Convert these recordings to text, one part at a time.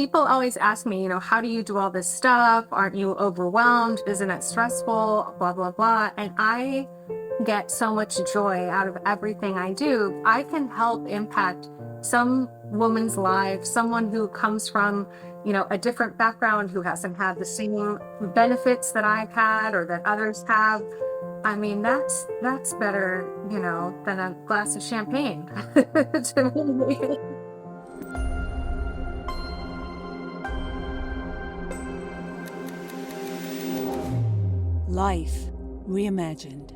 People always ask me, how do you do all this stuff? Aren't you overwhelmed? Isn't it stressful? Blah, blah, blah. And I get so much joy out of everything I do. I can help impact some woman's life, someone who comes from, a different background, who hasn't had the same benefits that I've had or that others have. I mean, that's better, than a glass of champagne to me. Life Reimagined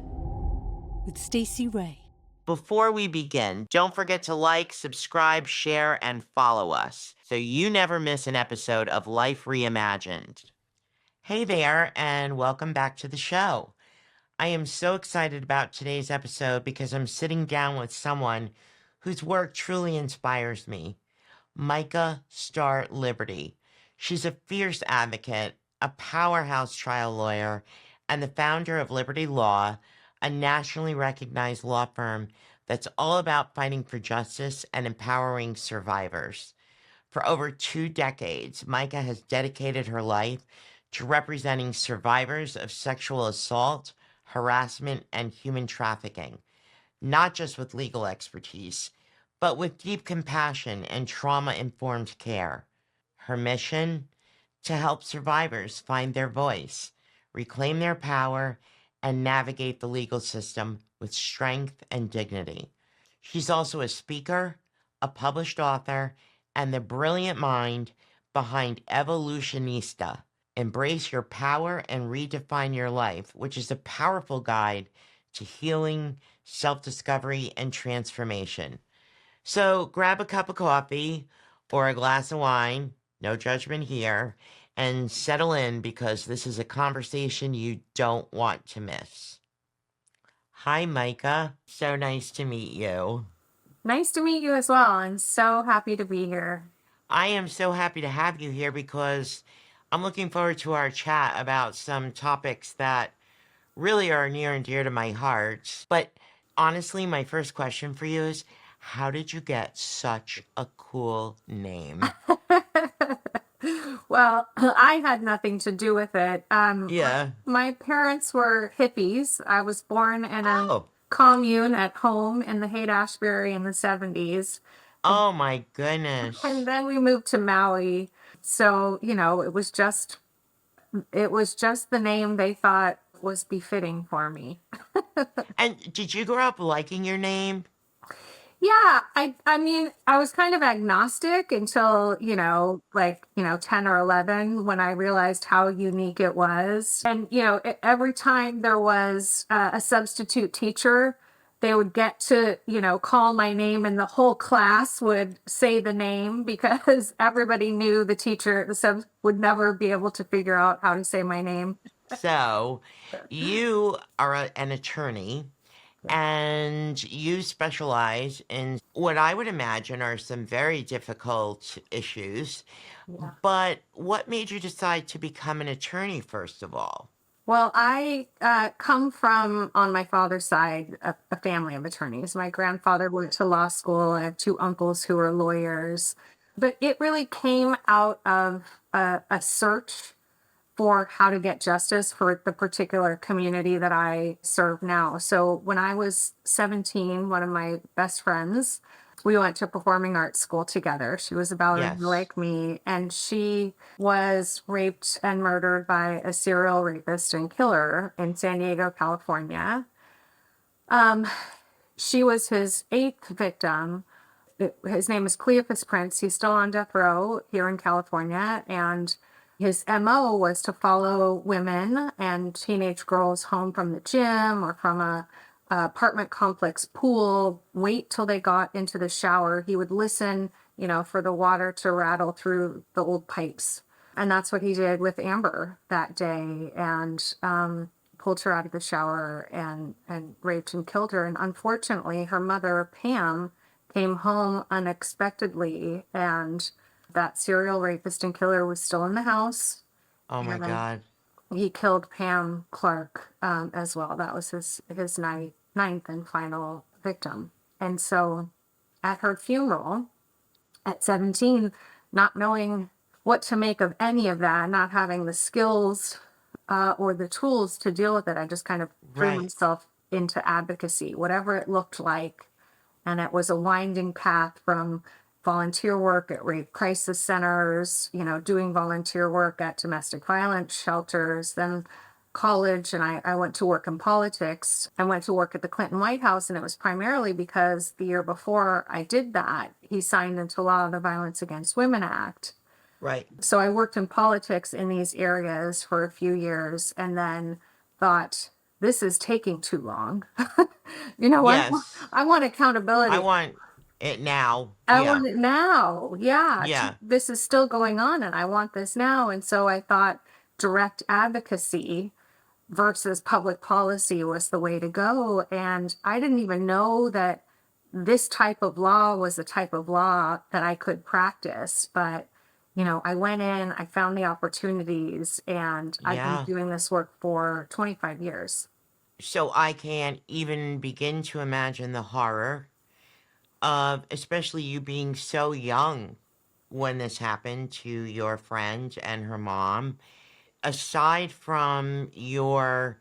with Stacey Ray. Before we begin, don't forget to like, subscribe, share, and follow us so you never miss an episode of Life Reimagined. Hey there, and welcome back to the show. I am so excited about today's episode because I'm sitting down with someone whose work truly inspires me, Micha Star Liberty. She's a fierce advocate, a powerhouse trial lawyer, and the founder of Liberty Law, a nationally recognized law firm that's all about fighting for justice and empowering survivors. For over 2 decades, Micha has dedicated her life to representing survivors of sexual assault, harassment, and human trafficking, not just with legal expertise, but with deep compassion and trauma-informed care. Her mission? To help survivors find their voice, reclaim their power, and navigate the legal system with strength and dignity. She's also a speaker, a published author, and the brilliant mind behind Evolutionista. Embrace your power and redefine your life, which is a powerful guide to healing, self-discovery, and transformation. So grab a cup of coffee or a glass of wine, no judgment here, and settle in because this is a conversation you don't want to miss. Hi, Micha. So nice to meet you. Nice to meet you as well. I'm so happy to be here. I am so happy to have you here because I'm looking forward to our chat about some topics that really are near and dear to my heart. But honestly, my first question for you is, how did you get such a cool name? Well, I had nothing to do with it. Yeah. My parents were hippies. I was born in a Oh. commune at home in the Haight-Ashbury in the 70s. Oh my goodness. And then we moved to Maui. So, it was just the name they thought was befitting for me. And did you grow up liking your name? Yeah, I mean, I was kind of agnostic until, 10 or 11 when I realized how unique it was. And, every time there was a substitute teacher, they would get to, call my name and the whole class would say the name because everybody knew the teacher, the sub would never be able to figure out how to say my name. So, you are an attorney. And you specialize in what I would imagine are some very difficult issues. Yeah. But what made you decide to become an attorney, first of all? Well, I come from, on my father's side, a family of attorneys. My grandfather went to law school. I have 2 uncles who are lawyers. But it really came out of a search for how to get justice for the particular community that I serve now. So when I was 17, one of my best friends, we went to performing arts school together. She was about Yes. like me, and she was raped and murdered by a serial rapist and killer in San Diego, California. She was his 8th victim. His name is Cleophas Prince. He's still on death row here in California, and his MO was to follow women and teenage girls home from the gym or from a apartment complex pool, wait till they got into the shower. He would listen, for the water to rattle through the old pipes. And that's what he did with Amber that day, and pulled her out of the shower and raped and killed her. And unfortunately, her mother, Pam, came home unexpectedly, and that serial rapist and killer was still in the house. Oh my God. He killed Pam Clark as well. That was his ninth and final victim. And so at her funeral at 17, not knowing what to make of any of that, not having the skills or the tools to deal with it. I just kind of threw Right. myself into advocacy, whatever it looked like. And it was a winding path from volunteer work at rape crisis centers, doing volunteer work at domestic violence shelters, then college. And I went to work in politics. I went to work at the Clinton White House. And it was primarily because the year before I did that, he signed into law the Violence Against Women Act. Right. So I worked in politics in these areas for a few years and then thought, this is taking too long. Yes. I want I accountability. want it now. I Yeah. want it now. Yeah. Yeah. This is still going on and I want this now. And so I thought direct advocacy versus public policy was the way to go. And I didn't even know that this type of law was the type of law that I could practice. But, I went in, I found the opportunities, and I've been Yeah. doing this work for 25 years. So I can't even begin to imagine the horror of especially you being so young when this happened to your friend and her mom. Aside from your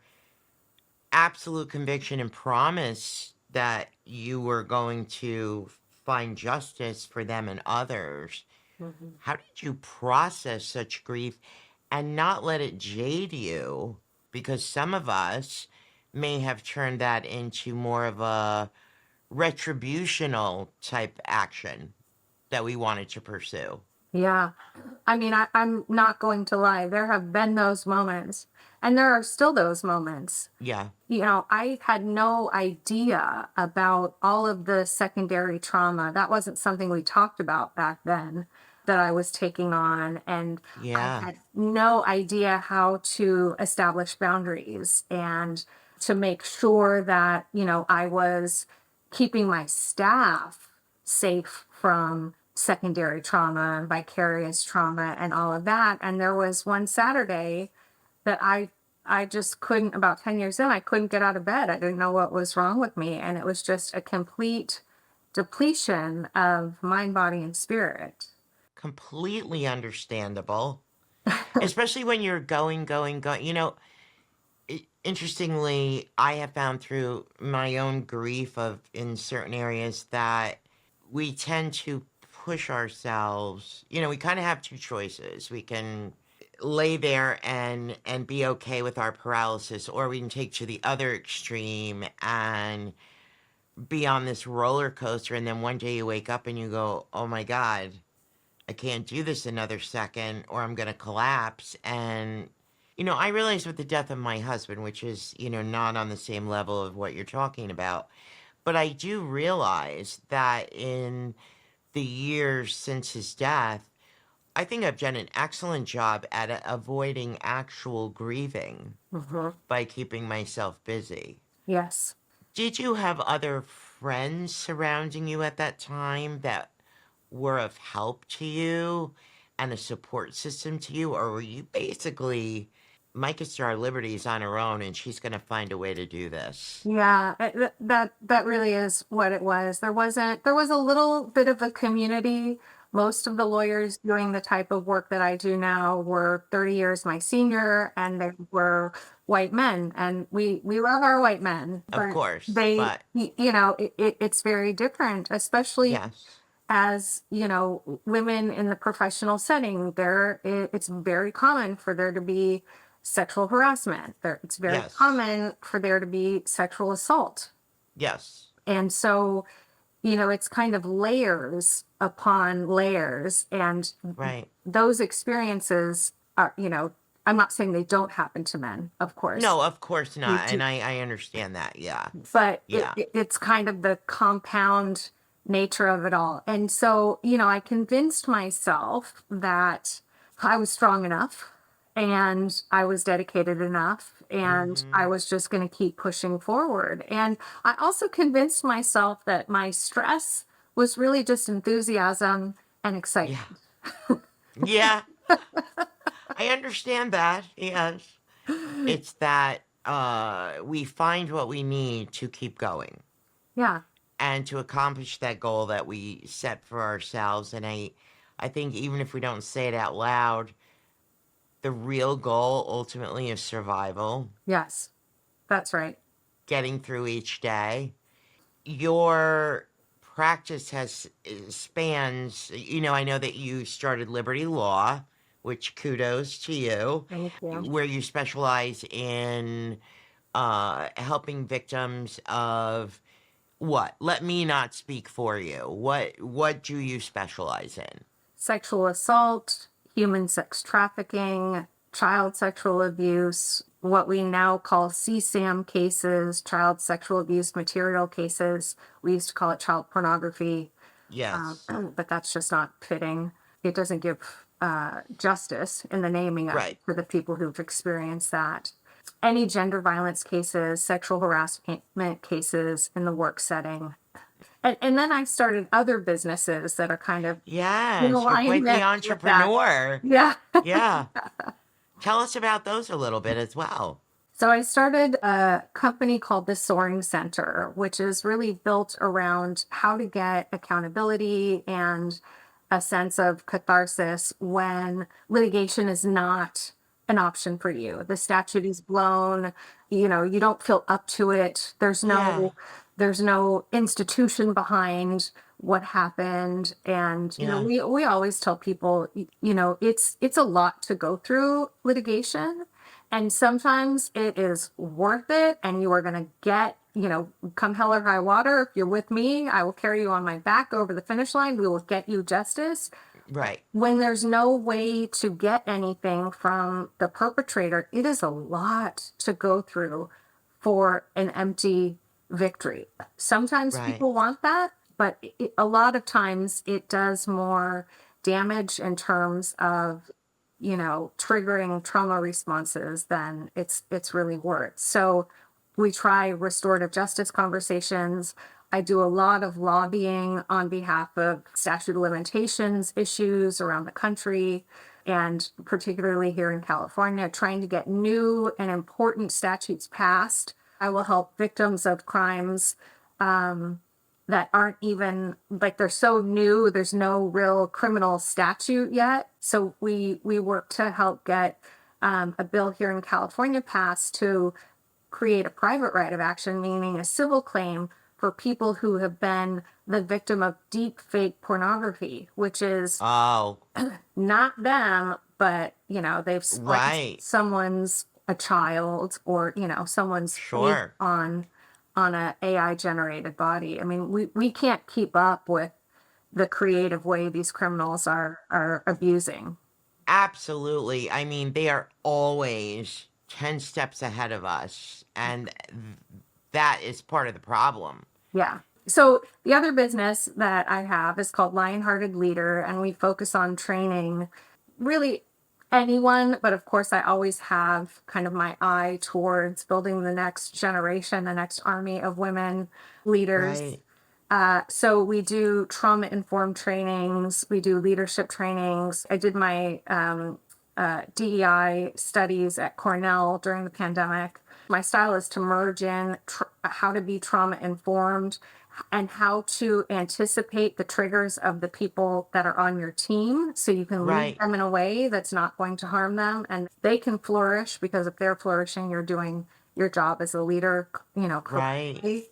absolute conviction and promise that you were going to find justice for them and others, Mhm. how did you process such grief and not let it jade you? Because some of us may have turned that into more of a retributional type action that we wanted to pursue. Yeah. I mean, I'm not going to lie. There have been those moments, and there are still those moments. Yeah. I had no idea about all of the secondary trauma. That wasn't something we talked about back then that I was taking on. And I Yeah. had no idea how to establish boundaries and to make sure that, I was keeping my staff safe from secondary trauma and vicarious trauma and all of that. And there was one Saturday that I just couldn't, about 10 years in, I couldn't get out of bed. I didn't know what was wrong with me. And it was just a complete depletion of mind, body, and spirit. Completely understandable. Especially when you're going. Interestingly, I have found through my own grief of in certain areas that we tend to push ourselves. We kind of have two choices. We can lay there and be okay with our paralysis, or we can take to the other extreme and be on this roller coaster, and then one day you wake up and you go, oh my god, I can't do this another second or I'm going to collapse. And, I realized with the death of my husband, which is, not on the same level of what you're talking about, but I do realize that in the years since his death, I think I've done an excellent job at avoiding actual grieving Mhm. by keeping myself busy. Yes. Did you have other friends surrounding you at that time that were of help to you and a support system to you, or were you basically Micha Star Liberty is on her own and she's going to find a way to do this? Yeah, that really is what it was. There was a little bit of a community. Most of the lawyers doing the type of work that I do now were 30 years my senior, and they were white men. And we love our white men, Of but course, they, but it's very different, especially yes, as women in the professional setting. It's very common for there to be sexual harassment. It's very yes, common for there to be sexual assault. yes, And so, it's kind of layers upon layers. And right. those experiences are, I'm not saying they don't happen to men, of course. No, of course They not. do. And I understand that. Yeah, But yeah, it's kind of the compound nature of it all. And so, I convinced myself that I was strong enough and I was dedicated enough and I mm-hmm, was just going to keep pushing forward. And I also convinced myself that my stress was really just enthusiasm and yeah, excitement. yeah. I understand that. Yes, it's that we find what we need to keep going Yeah. and to accomplish that goal that we set for ourselves. And I think even if we don't say it out loud, the real goal ultimately is survival, Yes, that's right. getting through each day. Your practice has spans, I know that you started Liberty Law, which kudos to you, Thank you. where you specialize in helping victims of what? Let me not speak for you. What do you specialize in? Sexual assault, human sex trafficking, child sexual abuse, what we now call CSAM cases, child sexual abuse material cases. We used to call it child pornography, Yes. but that's just not fitting. It doesn't give justice in the naming of Right. it for the people who've experienced that. Any gender violence cases, sexual harassment cases in the work setting. And then I started other businesses that are kind of in Yes, you're quite the alignment with that. entrepreneur. Yeah. Yeah. Tell us about those a little bit as well. So I started a company called the Soaring Center, which is really built around how to get accountability and a sense of catharsis when litigation is not an option for you. The statute is blown, you don't feel up to it. Yeah. There's no institution behind what happened. And Yeah. we always tell people, it's a lot to go through litigation, and sometimes it is worth it, and you are going to get, come hell or high water. If you're with me, I will carry you on my back over the finish line. We will get you justice. Right. When there's no way to get anything from the perpetrator, it is a lot to go through for an empty victory. Sometimes Right. people want that, but a lot of times it does more damage in terms of triggering trauma responses than it's really worth. So we try restorative justice conversations. I do a lot of lobbying on behalf of statute of limitations issues around the country, and particularly here in California, trying to get new and important statutes passed. I will help victims of crimes that aren't even, like, they're so new, there's no real criminal statute yet. So we work to help get a bill here in California passed to create a private right of action, meaning a civil claim for people who have been the victim of deep fake pornography, which is Oh, not them, but they've spliced right. someone's a child, or someone's face Sure. on a AI generated body. I mean, we can't keep up with the creative way these criminals are abusing. Absolutely. I mean, they are always 10 steps ahead of us, and that is part of the problem. Yeah. So the other business that I have is called Lionhearted Leader, and we focus on training really anyone, but of course I always have kind of my eye towards building the next generation, the next army of women leaders. Right. So we do trauma informed trainings, we do leadership trainings. I did my DEI studies at Cornell during the pandemic. My style is to merge in how to be trauma informed and how to anticipate the triggers of the people that are on your team, so you can lead Right. them in a way that's not going to harm them, and they can flourish, because if they're flourishing, you're doing your job as a leader, Right. correctly.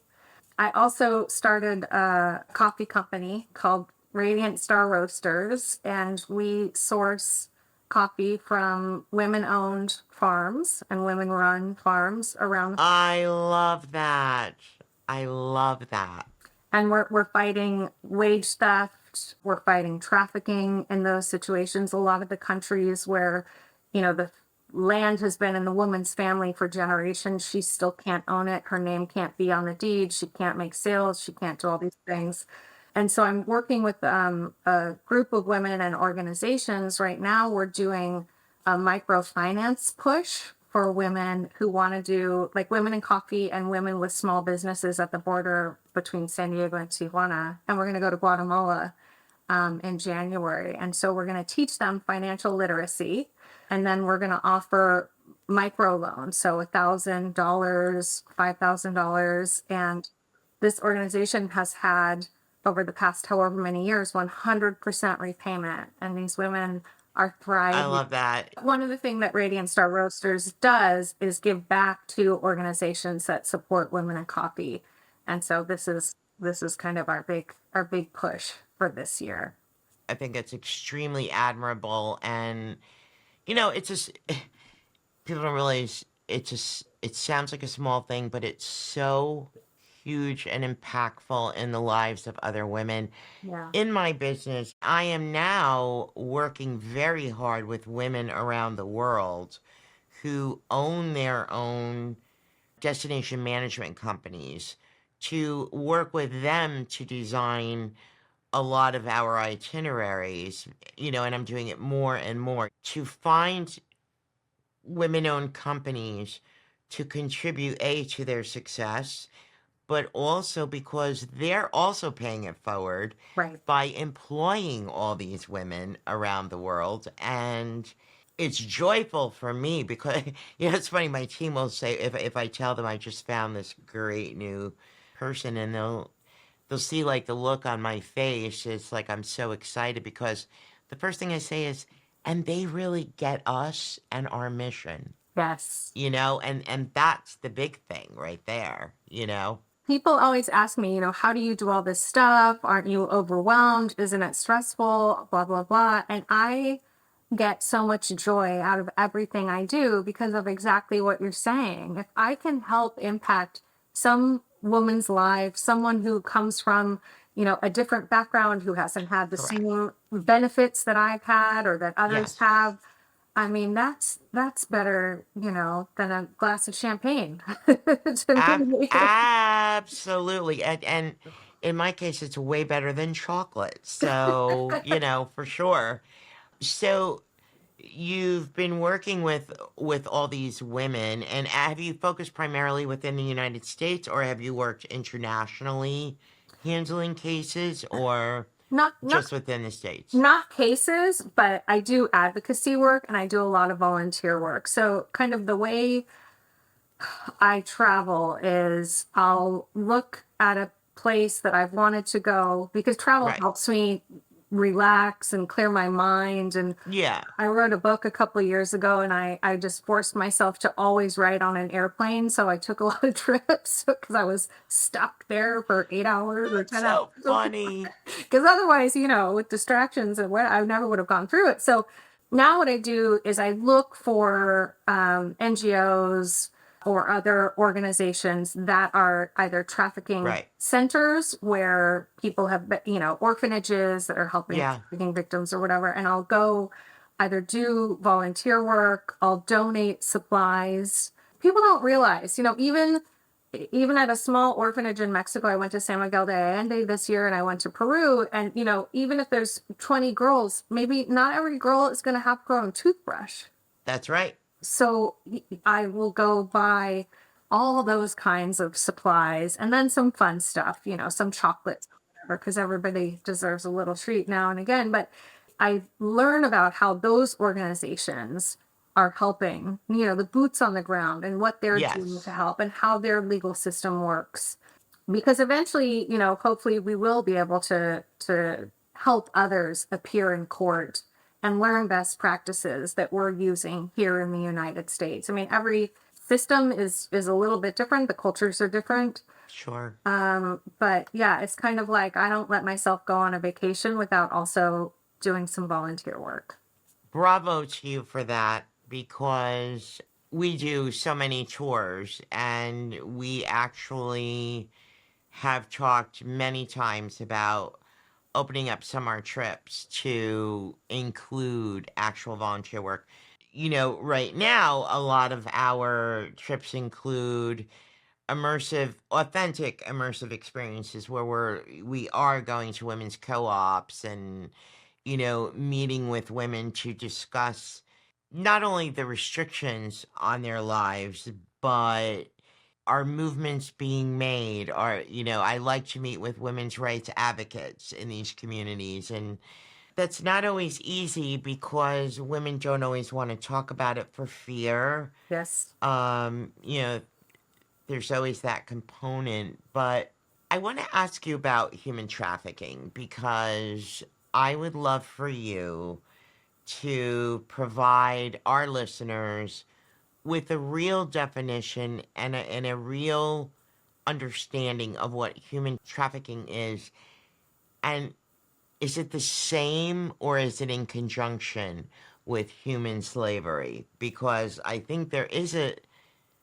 I also started a coffee company called Radiant Star Roasters, and we source coffee from women owned farms and women run farms around. I love that. I love that. And we're fighting wage theft, we're fighting trafficking in those situations. A lot of the countries where, the land has been in the woman's family for generations, she still can't own it. Her name can't be on the deed. She can't make sales. She can't do all these things. And so I'm working with a group of women and organizations. Right now, we're doing a microfinance push for women who want to do, like, women in coffee and women with small businesses at the border between San Diego and Tijuana. And we're going to go to Guatemala in January. And so we're going to teach them financial literacy. And then we're going to offer micro loans. So $1,000, $5,000. And this organization has had over the past however many years, 100% repayment. And these women are I thriving. love that. One of the things that Radiant Star Roasters does is give back to organizations that support women in coffee. And so this is kind of our big push for this year. I think it's extremely admirable, and it's just people don't realize it sounds like a small thing, but it's so huge and impactful in the lives of other women. Yeah. In my business, I am now working very hard with women around the world who own their own destination management companies to work with them to design a lot of our itineraries, and I'm doing it more and more to find women owned companies to contribute to their success, but also because they're also paying it forward Right. by employing all these women around the world. And it's joyful for me because, it's funny, my team will say, if I tell them I just found this great new person, and they'll see like the look on my face. It's like I'm so excited because the first thing I say is, and they really get us and our mission, Yes. and that's the big thing right there. People always ask me, how do you do all this stuff? Aren't you overwhelmed? Isn't it stressful? Blah, blah, blah. And I get so much joy out of everything I do because of exactly what you're saying. If I can help impact some woman's life, someone who comes from, a different background, who hasn't had the Correct. same benefits that I've had or that others Yes. have, I mean, that's better, than a glass of champagne. To me. Absolutely. And in my case, it's way better than chocolate. So, for sure. So you've been working with all these women, and have you focused primarily within the United States, or have you worked internationally handling cases, or Not just within the States? not cases, but I do advocacy work and I do a lot of volunteer work. So kind of the way I travel is I'll look at a place that I've wanted to go because travel Right. helps me relax and clear my mind. And Yeah. I wrote a book a couple of years ago, and I just forced myself to always write on an airplane. So I took a lot of trips because I was stuck there for 8 hours or 10 So hours. funny. Because otherwise, with distractions and what, I never would have gone through it. So now what I do is I look for NGOs or other organizations that are either trafficking Right. centers where people have, orphanages that are helping Yeah. trafficking victims or whatever. And I'll go either do volunteer work, I'll donate supplies. People don't realize, even at a small orphanage in Mexico, I went to San Miguel de Allende this year, and I went to Peru. And, even if there's 20 girls, maybe not every girl is going to have her own toothbrush. That's right. So I will go buy all those kinds of supplies and then some fun stuff, some chocolates, because everybody deserves a little treat now and again. But I learn about how those organizations are helping, the boots on the ground and what they're doing Yes. to help and how their legal system works. Because eventually, hopefully we will be able to help others appear in court and learn best practices that we're using here in the United States. I mean, every system is a little bit different. The cultures are different. Sure. But yeah, it's kind of like I don't let myself go on a vacation without also doing some volunteer work. Bravo to you for that, because we do so many tours, and we actually have talked many times about opening up some of our trips to include actual volunteer work. Right now, a lot of our trips include authentic immersive experiences where we are going to women's co-ops and, meeting with women to discuss not only the restrictions on their lives, but are movements being made? I like to meet with women's rights advocates in these communities. And that's not always easy because women don't always want to talk about it for fear. Yes. Um, you know, there's always that component. But I want to ask you about human trafficking because I would love for you to provide our listeners with a real definition and a real understanding of what human trafficking is. And is it the same or is it in conjunction with human slavery? Because I think there is a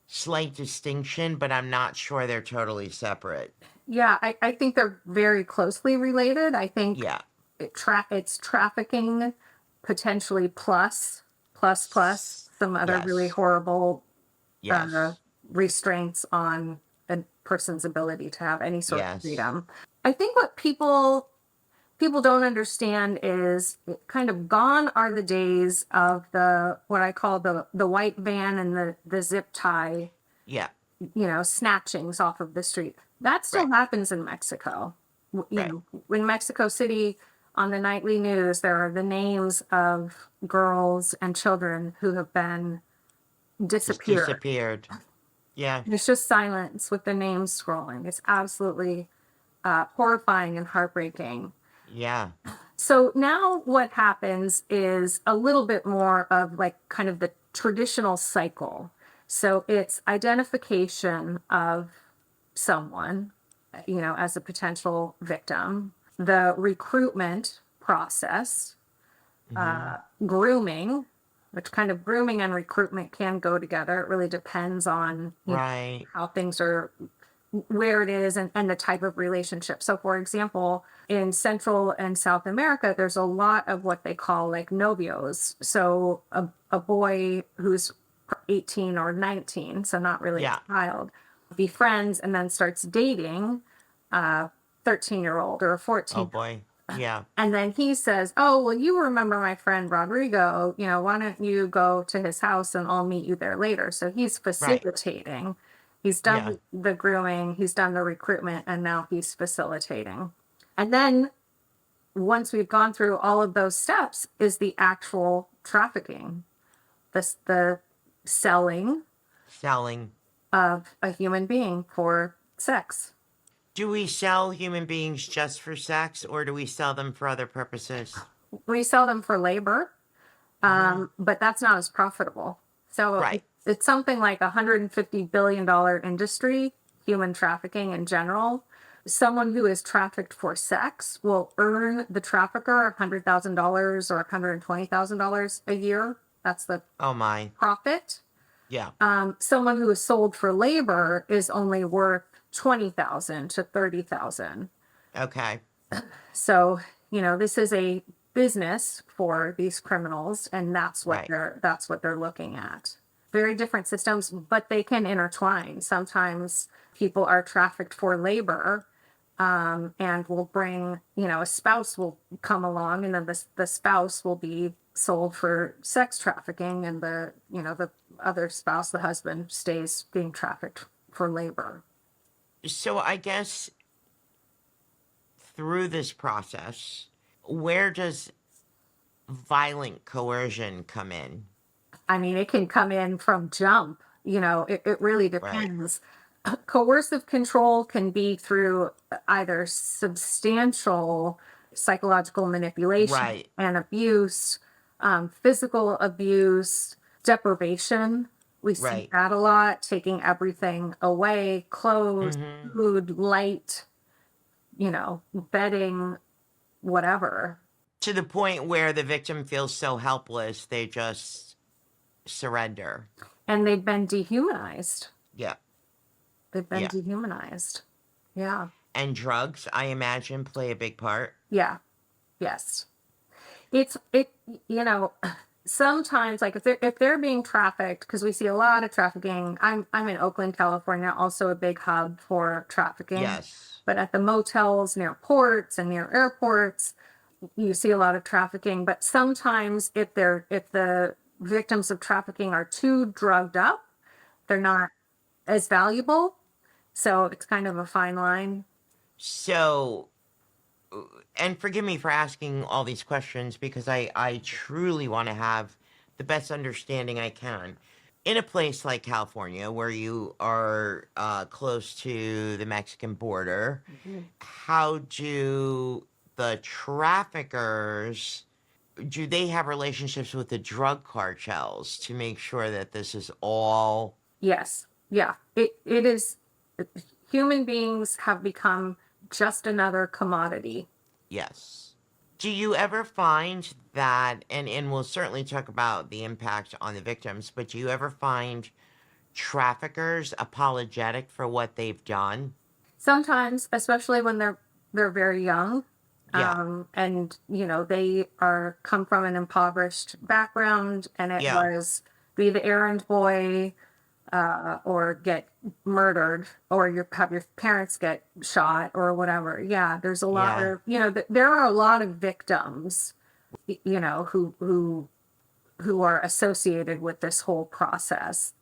slight distinction, but I'm not sure they're totally separate. Yeah, I think they're very closely related. I think Yeah. it's trafficking potentially plus some other really Yes. horrible uh, Yes. restraints on a person's ability to have any sort of Yes. freedom. I think what people don't understand is kind of gone are the days of the what I call the white van and the zip tie, Yeah. snatchings off of the street. That still Right. happens in Mexico. Right. In Mexico City, on the nightly news, there are the names of girls and children who have been Just disappeared. disappeared. Yeah. It's just silence with the names scrolling. It's absolutely horrifying and heartbreaking. Yeah. So now what happens is a little bit more of like kind of the traditional cycle. So it's identification of someone, as a potential victim, the recruitment process, Hmm. grooming, which kind of grooming and recruitment can go together. It really depends on Right. how things are, where it is, and the type of relationship. So, for example, in Central and South America, there's a lot of what they call like novios. So, a boy who's 18 or 19, so not really Yeah. a child, befriends and then starts dating a 13-year-old or a Oh 14. boy. Yeah. And then he says, "Oh, well, you remember my friend Rodrigo, why don't you go to his house and I'll meet you there later?" So he's Right. facilitating. He's Yeah. done the grooming, he's done the recruitment, and now he's facilitating. And then once we've gone through all of those steps is the actual trafficking, the selling Selling. of a human being for sex. Do we sell human beings just for sex or do we sell them for other purposes? We sell them for labor, Hmm. but that's not as profitable. So Right. it's something like $150 billion industry, human trafficking in general. Someone who is trafficked for sex will earn the trafficker $100,000 or $120,000 a year. That's the Oh my. profit. Yeah. Someone who is sold for labor is only worth 20,000 to 30,000. Okay. So, this is a business for these criminals, and Right. that's what they're looking at. Very different systems, but they can intertwine. Sometimes people are trafficked for labor, and will bring, a spouse will come along, and then the spouse will be sold for sex trafficking, and the other spouse, the husband, stays being trafficked for labor. So I guess through this process, where does violent coercion come in? I mean, it can come in from jump. It really Right. depends. Coercive control can be through either substantial psychological manipulation Right. and abuse, physical abuse, deprivation. We see Right. that a lot, taking everything away, clothes, Hmm. food, light, bedding, whatever. To the point where the victim feels so helpless, they just surrender. And they've been dehumanized. Yeah. They've been Yeah. dehumanized. Yeah. And drugs, I imagine, play a big part. Yeah. Yes. It's it you know sometimes, like, if they're being trafficked, because we see a lot of trafficking. I'm in Oakland, California, also a big hub for trafficking. Yes. But at the motels near ports and near airports, you see a lot of trafficking. But sometimes if the victims of trafficking are too drugged up, they're not as valuable. So it's kind of a fine line. So, and forgive me for asking all these questions because I truly want to have the best understanding I can. in a place like California, where you are close to the Mexican border, how do the traffickers, do they have relationships with the drug cartels to make sure that this is all? Yes. Yeah. It is. Human beings have become just another commodity. Yes. Do you ever find that, and we'll certainly talk about the impact on the victims, but do you ever find traffickers apologetic for what they've done? Sometimes, especially when they're very young, Yeah. and they are come from an impoverished background, and it Yeah. was be the errand boy, or get murdered, or have your parents get shot or whatever. Yeah, there's a lot Yeah. of there are a lot of victims, who are associated with this whole process.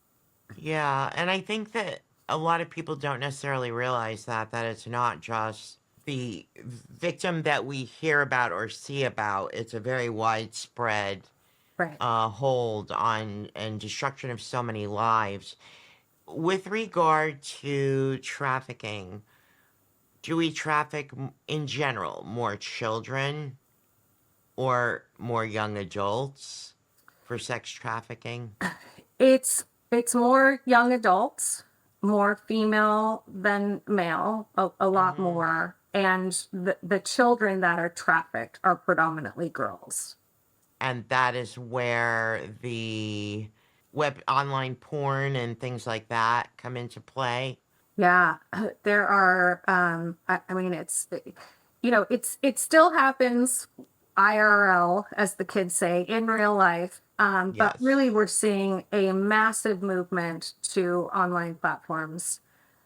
Yeah. And I think that a lot of people don't necessarily realize that it's not just the victim that we hear about or see about. It's a very widespread Right. hold on and destruction of so many lives. With regard to trafficking, do we traffic in general more children or more young adults for sex trafficking? It's more young adults, more female than male, a lot Hmm. more. And the children that are trafficked are predominantly girls. And that is where the web online porn and things like that come into play. Yeah, there are. I mean, it still happens IRL, as the kids say, in real life. But Yes. really, we're seeing a massive movement to online platforms.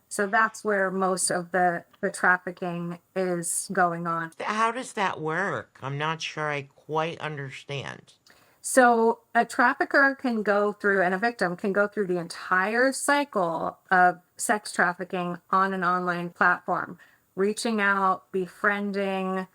So that's where most of the trafficking is going on. How does that work? I'm not sure I quite understand. So a trafficker can go through, and a victim can go through the entire cycle of sex trafficking on an online platform, reaching out, befriending,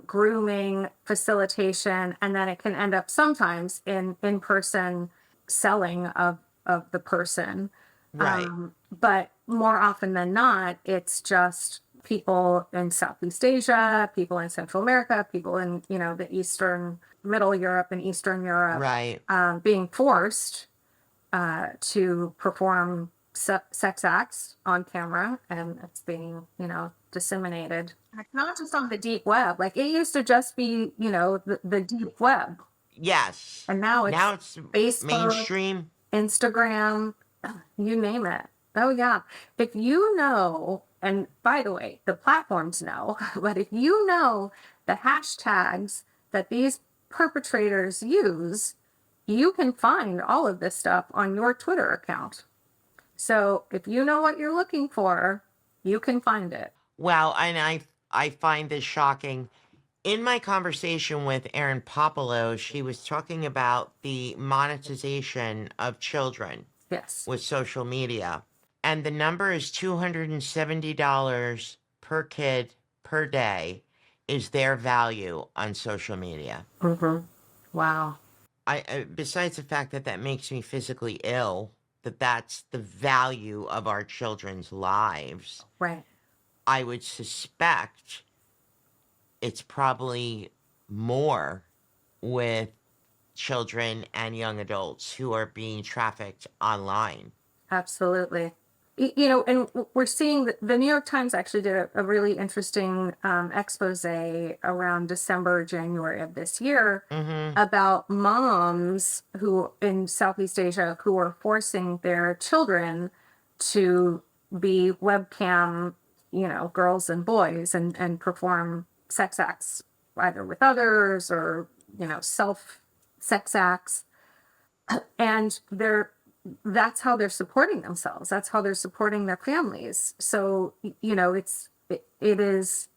grooming, facilitation, and then it can end up sometimes in-person selling of the person. Right. But more often than not, it's just people in Southeast Asia, people in Central America, people in, the Eastern, Middle Europe and Eastern Europe, Right. being forced to perform sex acts on camera, and it's being, disseminated. Like, not just on the deep web. Like, it used to just be, the deep web. Yes. And now it's Now it's Facebook, mainstream. Instagram, you name it. Oh, yeah. If you know, and by the way, the platforms know, but if you know the hashtags that these perpetrators use, you can find all of this stuff on your Twitter account. So if you know what you're looking for, you can find it. Well, and I find this shocking. In my conversation with Erin Popolo, she was talking about the monetization of children Yes. with social media. And the number is $270 per kid per day is their value on social media. Mm-hmm. Wow. Besides the fact that that makes me physically ill, that's the value of our children's lives, Right. I would suspect it's probably more with children and young adults who are being trafficked online. Absolutely. And we're seeing the New York Times actually did a really interesting expose around December, January of this year Mm-hmm. about moms who in Southeast Asia who are forcing their children to be webcam, girls and boys, and perform sex acts either with others or, self sex acts. And that's how they're supporting themselves. That's how they're supporting their families. So, it is.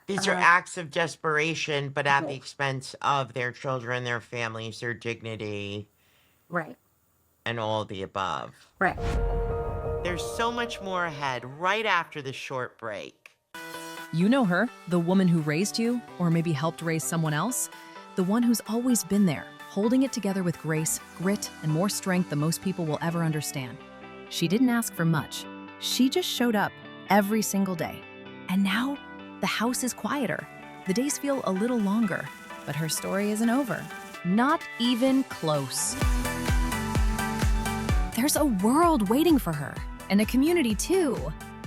These are acts of desperation, but at the expense of their children, their families, their dignity, Right. and all the above. Right. There's so much more ahead right after this short break. You know her, the woman who raised you, or maybe helped raise someone else? The one who's always been there, holding it together with grace, grit, and more strength than most people will ever understand. She didn't ask for much. She just showed up every single day. And now, the house is quieter. The days feel a little longer, but her story isn't over. Not even close. There's a world waiting for her, and a community too.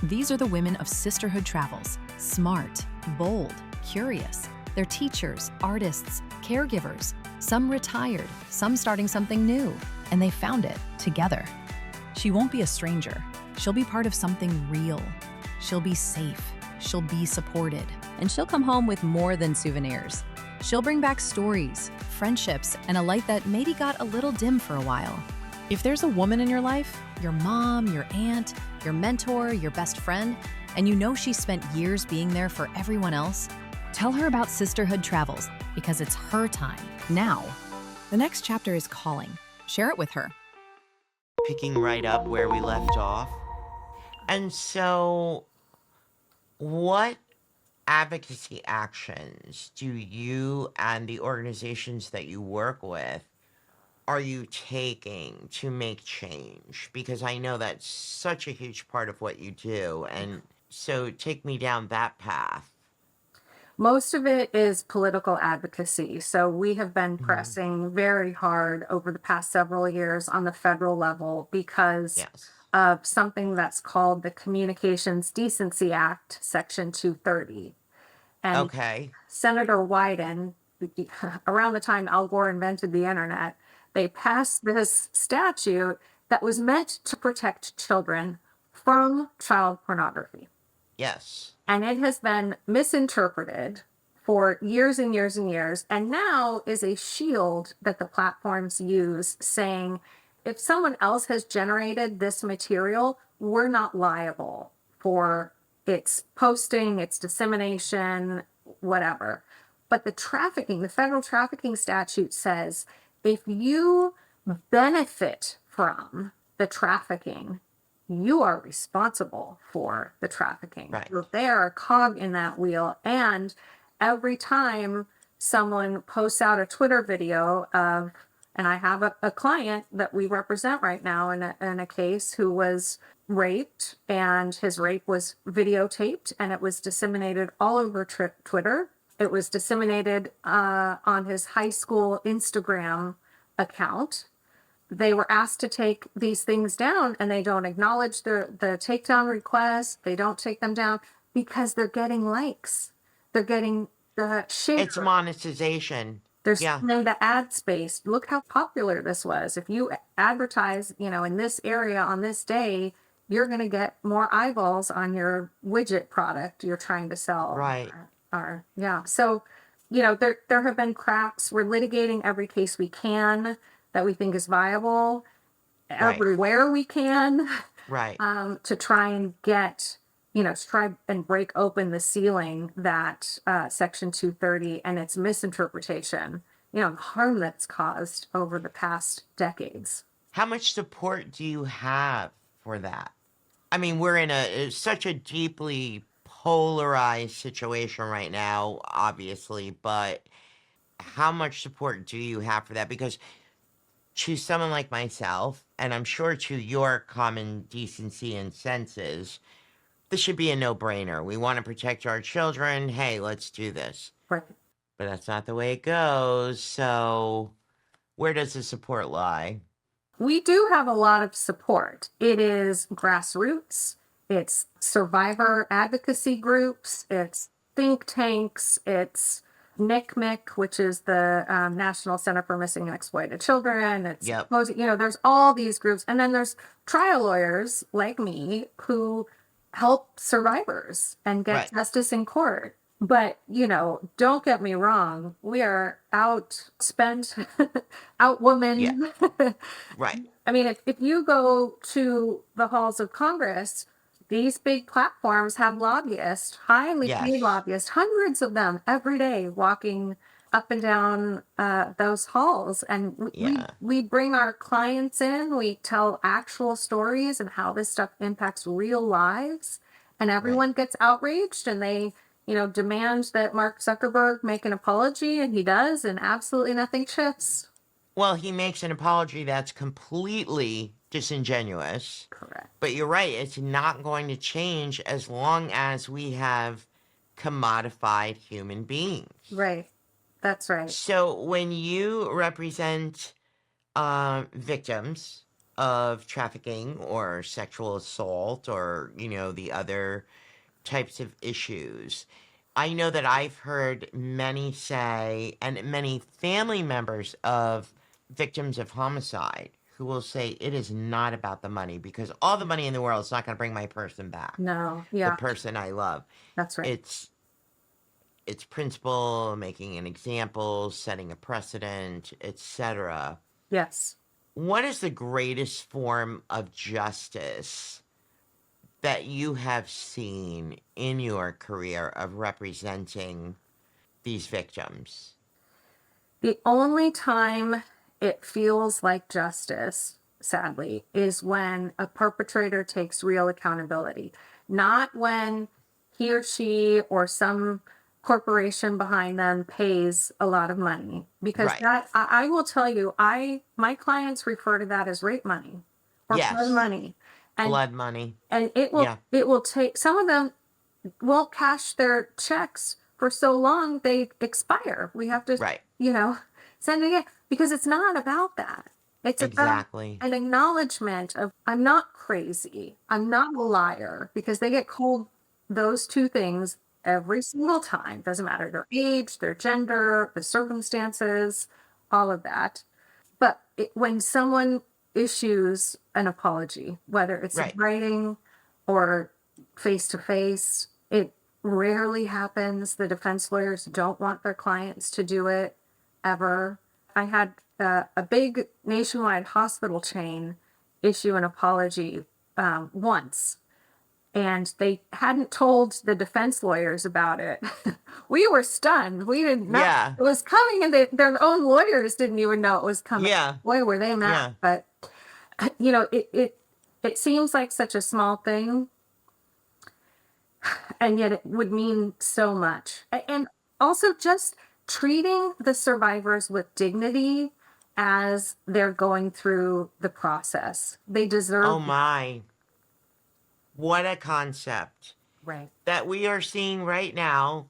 These are the women of Sisterhood Travels. Smart, bold, curious. They're teachers, artists, caregivers. Some retired, some starting something new, and they found it together. She won't be a stranger. She'll be part of something real. She'll be safe. She'll be supported. And she'll come home with more than souvenirs. She'll bring back stories, friendships, and a light that maybe got a little dim for a while. If there's a woman in your life, your mom, your aunt, your mentor, your best friend, and you know she spent years being there for everyone else, tell her about Sisterhood Travels, because it's her time, now. The next chapter is calling. Share it with her. Picking right up where we left off. And so, what advocacy actions do you and the organizations that you work with are you taking to make change? Because I know that's such a huge part of what you do. And so take me down that path. Most of it is political advocacy. So we have been pressing very hard over the past several years on the federal level because Yes. of something that's called the Communications Decency Act, Section 230. And Okay. Senator Wyden, around the time Al Gore invented the internet, they passed this statute that was meant to protect children from child pornography. Yes. And it has been misinterpreted for years and years and years, and now is a shield that the platforms use, saying, if someone else has generated this material, we're not liable for its posting, its dissemination, whatever. But the federal trafficking statute says, if you benefit from the trafficking, you are responsible for the trafficking. Right. So they are a cog in that wheel. And every time someone posts out a Twitter video of, and I have a client that we represent right now in a case who was raped, and his rape was videotaped and it was disseminated all over Twitter. It was disseminated on his high school Instagram account. They were asked to take these things down, and they don't acknowledge the takedown request. They don't take them down because they're getting likes. They're getting the share. It's monetization. There's Yeah. the ad space. Look how popular this was. If you advertise, in this area on this day, you're going to get more eyeballs on your widget product you're trying to sell. Right. Yeah. So, there have been cracks. We're litigating every case we can that we think is viable, everywhere we can, Right. to try and get, to try and break open the ceiling that Section 230 and its misinterpretation, the harm that's caused over the past decades. How much support do you have for that? I mean, we're in such a deeply polarized situation right now, obviously, but how much support do you have for that? Because to someone like myself, and I'm sure to your common decency and senses, this should be a no-brainer. We want to protect our children. Hey, let's do this. Right. But that's not the way it goes. So where does the support lie? We do have a lot of support. It is grassroots. It's survivor advocacy groups. It's think tanks. It's NCMEC, which is the National Center for Missing and Exploited Children. It's, there's all these groups. And then there's trial lawyers like me who help survivors and get justice in court. But, don't get me wrong. We are outspent, outwoman. Yeah. Right. I mean, if you go to the halls of Congress, these big platforms have lobbyists, highly paid lobbyists, hundreds of them every day walking up and down those halls. And we bring our clients in, we tell actual stories and how this stuff impacts real lives. And everyone gets outraged, and they, demand that Mark Zuckerberg make an apology, and he does, and absolutely nothing shifts. Well, he makes an apology that's completely disingenuous. Correct. But you're right, it's not going to change as long as we have commodified human beings. Right. That's right. So when you represent victims of trafficking or sexual assault or, the other types of issues, I know that I've heard many say, and many family members of victims of homicide who will say it is not about the money because all the money in the world is not going to bring my person back. No. The Yeah. person I love. That's right. It's principle, making an example, setting a precedent, etc. Yes. What is the greatest form of justice that you have seen in your career of representing these victims? The only time it feels like justice, sadly, is when a perpetrator takes real accountability, not when he or she or some corporation behind them pays a lot of money. Because Right. that I will tell you, my clients refer to that as rape money or Yes. blood money. And Blood money. and Yeah. it will take, some of them won't cash their checks for so long they expire. We have to, Right. send it again because it's not about that. It's Exactly. about an acknowledgement of I'm not crazy. I'm not a liar, because they get called those two things every single time. Doesn't matter their age, their gender, the circumstances, all of that. But when someone issues an apology, whether it's Right. in writing or face to face, it rarely happens. The defense lawyers don't want their clients to do it ever. I had a big nationwide hospital chain issue an apology once, and they hadn't told the defense lawyers about it. We were stunned. We didn't know Yeah. it was coming, and their own lawyers didn't even know it was coming. Yeah. Boy, were they mad. Yeah. But it seems like such a small thing, and yet it would mean so much. And also just treating the survivors with dignity as they're going through the process. They deserve. Oh my. What a concept Right. that we are seeing right now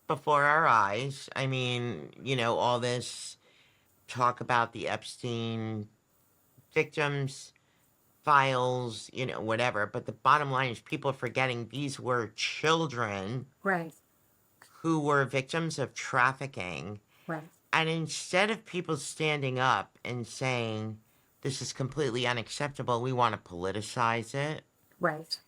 before our eyes. I mean, all this talk about the Epstein victims files, whatever. But the bottom line is people are forgetting these were children Right. who were victims of trafficking. Right. And instead of people standing up and saying, this is completely unacceptable, we want to politicize it. Right.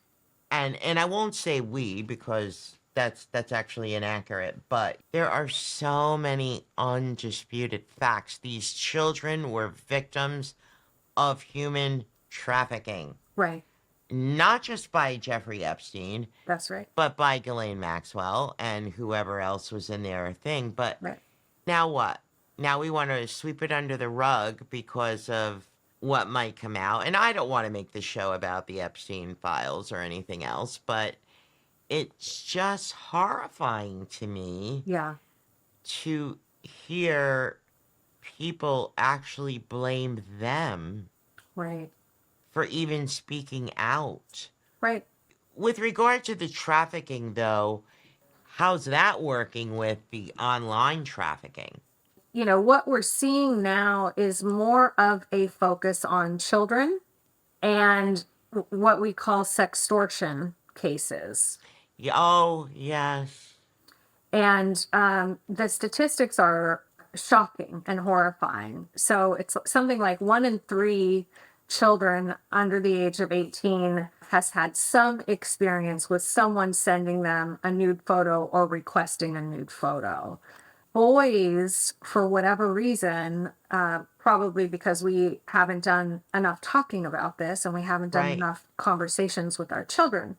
And I won't say we because that's actually inaccurate, but there are so many undisputed facts. These children were victims of human trafficking. Right. Not just by Jeffrey Epstein, That's right. but by Ghislaine Maxwell and whoever else was in their thing. But Right. now what? Now we want to sweep it under the rug because of what might come out. And I don't want to make the show about the Epstein files or anything else, but it's just horrifying to me Yeah. to hear people actually blame them Right. for even speaking out. Right. With regard to the trafficking, though, how's that working with the online trafficking? What we're seeing now is more of a focus on children and what we call sextortion cases. Oh, yes. And the statistics are shocking and horrifying. So it's something like 1 in 3 children under the age of 18 has had some experience with someone sending them a nude photo or requesting a nude photo. Boys, for whatever reason, probably because we haven't done enough talking about this and we haven't done Right. enough conversations with our children,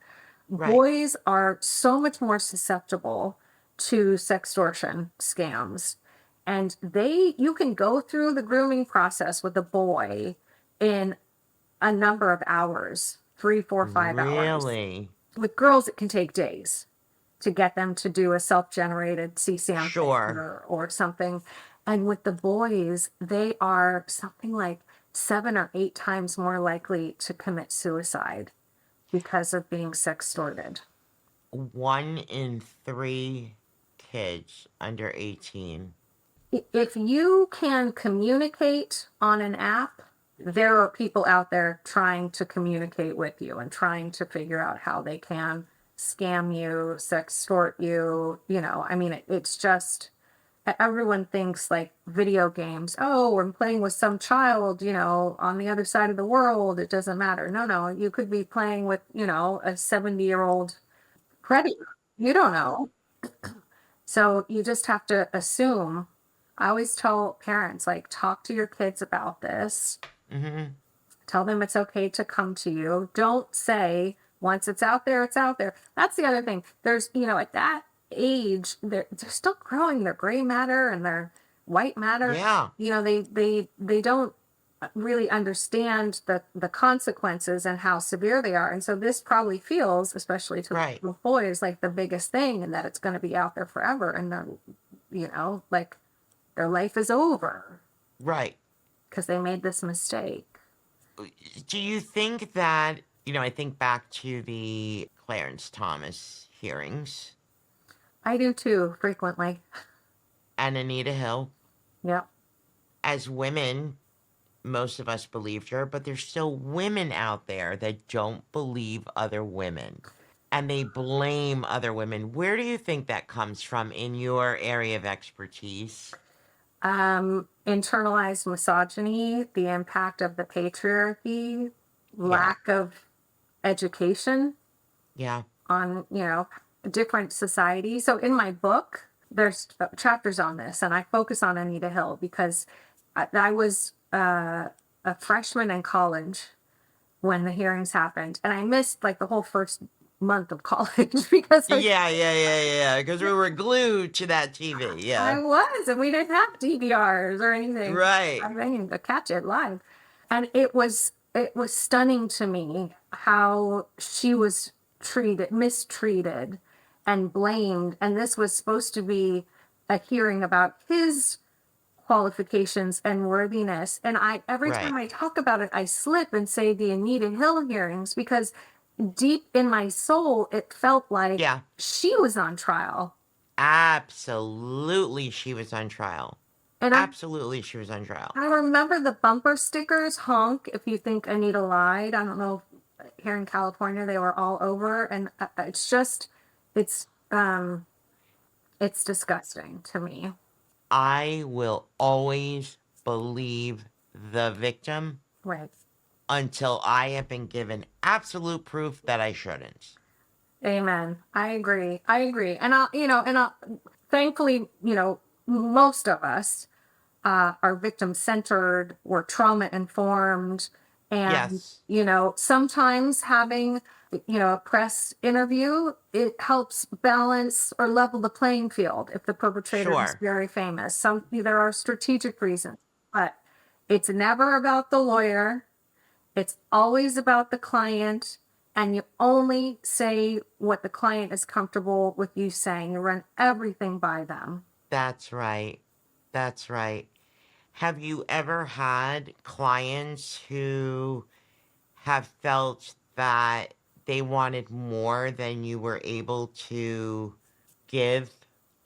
Right. boys are so much more susceptible to sextortion scams. And you can go through the grooming process with a boy in a number of hours, 3, 4, 5 hours. Really? With girls, it can take days to get them to do a self-generated CSAM Sure. picture or something. And with the boys, they are something like 7 or 8 times more likely to commit suicide because of being sextorted. 1 in 3 kids under 18. If you can communicate on an app, there are people out there trying to communicate with you and trying to figure out how they can scam you, sextort you. I mean, it's just, everyone thinks like video games. Oh, I'm playing with some child, on the other side of the world. It doesn't matter. No, you could be playing with, a 70-year-old predator. You don't know. So you just have to assume. I always tell parents, like, talk to your kids about this. Mm-hmm. Tell them it's okay to come to you. Don't say, once it's out there, it's out there. That's the other thing. There's, at that age, they're still growing their gray matter and their white matter. Yeah. They don't really understand the consequences and how severe they are. And so this probably feels, especially to Right. the boys, like the biggest thing, and that it's going to be out there forever. And they're, like, their life is over Right. because they made this mistake. Do you think that, I think back to the Clarence Thomas hearings I do too, frequently. and Anita Hill. Yep. As women, most of us believed her, but there's still women out there that don't believe other women. And they blame other women. Where do you think that comes from in your area of expertise? Internalized misogyny, the impact of the patriarchy, lack of education Yeah. on, different societies. So in my book, there's chapters on this, and I focus on Anita Hill because I was a freshman in college when the hearings happened, and I missed like the whole first month of college because Yeah. Because we were glued to that TV. I Yeah. was, and we didn't have DVRs or anything. Right. I mean, to catch it live, and it was stunning to me how she was mistreated, and blamed. And this was supposed to be a hearing about his qualifications and worthiness. And every Right. time I talk about it, I slip and say the Anita Hill hearings because deep in my soul, it felt like Yeah. she was on trial. Absolutely, she was on trial. And Absolutely, she was on trial. I remember the bumper stickers, honk if you think Anita lied. I don't know if here in California they were all over. And it's just, it's disgusting to me. I will always believe the victim Right. until I have been given absolute proof that I shouldn't. Amen. I agree. And thankfully, most of us are victim centered, we're trauma informed. And, Yes. sometimes having, a press interview, it helps balance or level the playing field if the perpetrator is Sure. very famous. There are strategic reasons, but it's never about the lawyer. It's always about the client, and you only say what the client is comfortable with you saying. You run everything by them. That's right. That's right. Have you ever had clients who have felt that they wanted more than you were able to give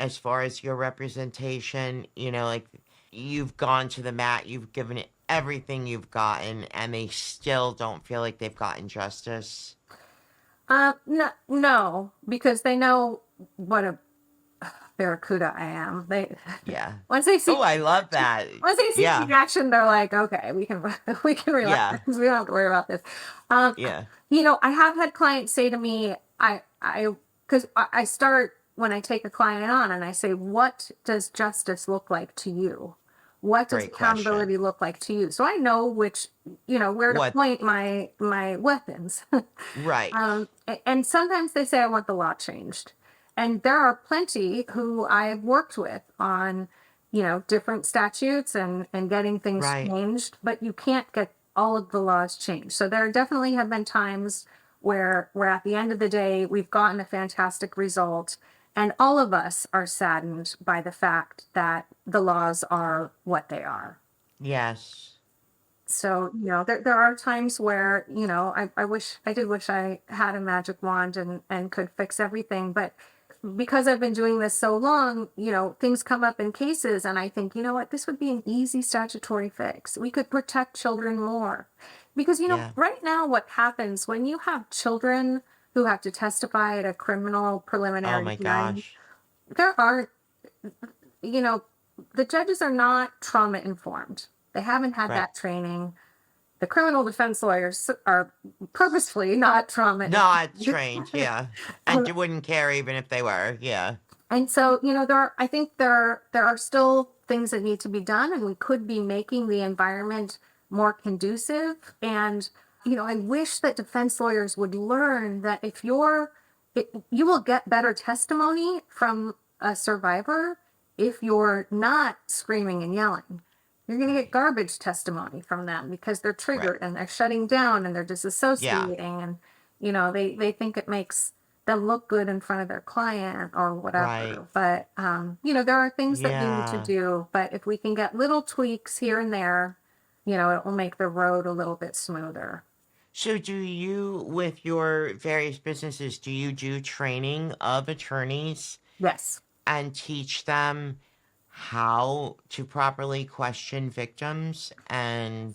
as far as your representation? Like you've gone to the mat, you've given it everything you've gotten, and they still don't feel like they've gotten justice? No, because they know what a barracuda I am. Yeah. Once they see Oh, I love that. once they see Yeah. the action, they're like, okay, we can Yeah. relax. We don't have to worry about this. Yeah. I have had clients say to me, because I start when I take a client on and I say, what does justice look like to you? What does Great accountability question. look like to you? So I know which, where to What? point my weapons. Right. And sometimes they say, I want the law changed. And there are plenty who I've worked with on, different statutes and getting things Right. changed, but you can't get all of the laws changed. So there definitely have been times where at the end of the day, we've gotten a fantastic result And all of us are saddened by the fact that the laws are what they are. Yes. So, there are times where, I did wish I had a magic wand and could fix everything. But because I've been doing this so long, things come up in cases and I think, you know what, this would be an easy statutory fix. We could protect children more. Because, Yeah. right now what happens when you have children who have to testify at a criminal Oh preliminary my hearing, gosh. there are, you know, the judges are not trauma informed. They haven't had Right. that training. The criminal defense lawyers are purposefully not trauma Not informed. strange, yeah. And you wouldn't care even if they were, yeah. And so, I think there are still things that need to be done, and we could be making the environment more conducive. And, I wish that defense lawyers would learn that you will get better testimony from a survivor if you're not screaming and yelling. You're going to get garbage testimony from them because they're Right. triggered and they're shutting down and they're Yeah. disassociating, and they think it makes them look good in front of their client or Right. whatever. But there are things that we need to Yeah. do. But if we can get little tweaks here and there, it will make the road a little bit smoother. So do you, with your various businesses, do you do training of attorneys Yes. and teach them how to properly question victims and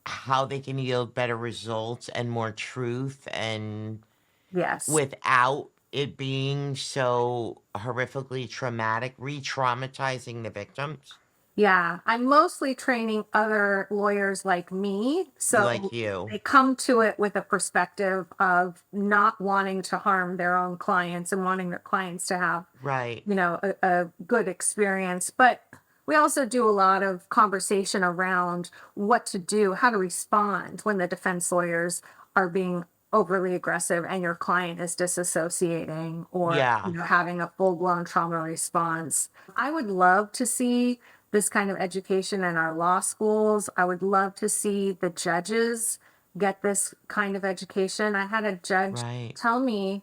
how they can yield better results and more truth and Yes. without it being so horrifically traumatic, re-traumatizing the victims? Yeah, I'm mostly training other lawyers like me. So Like you. they come to it with a perspective of not wanting to harm their own clients and wanting their clients to have, Right. a good experience. But we also do a lot of conversation around what to do, how to respond when the defense lawyers are being overly aggressive and your client is disassociating or Yeah. having a full-blown trauma response. I would love to see this kind of education in our law schools. I would love to see the judges get this kind of education. I had a judge Right. tell me,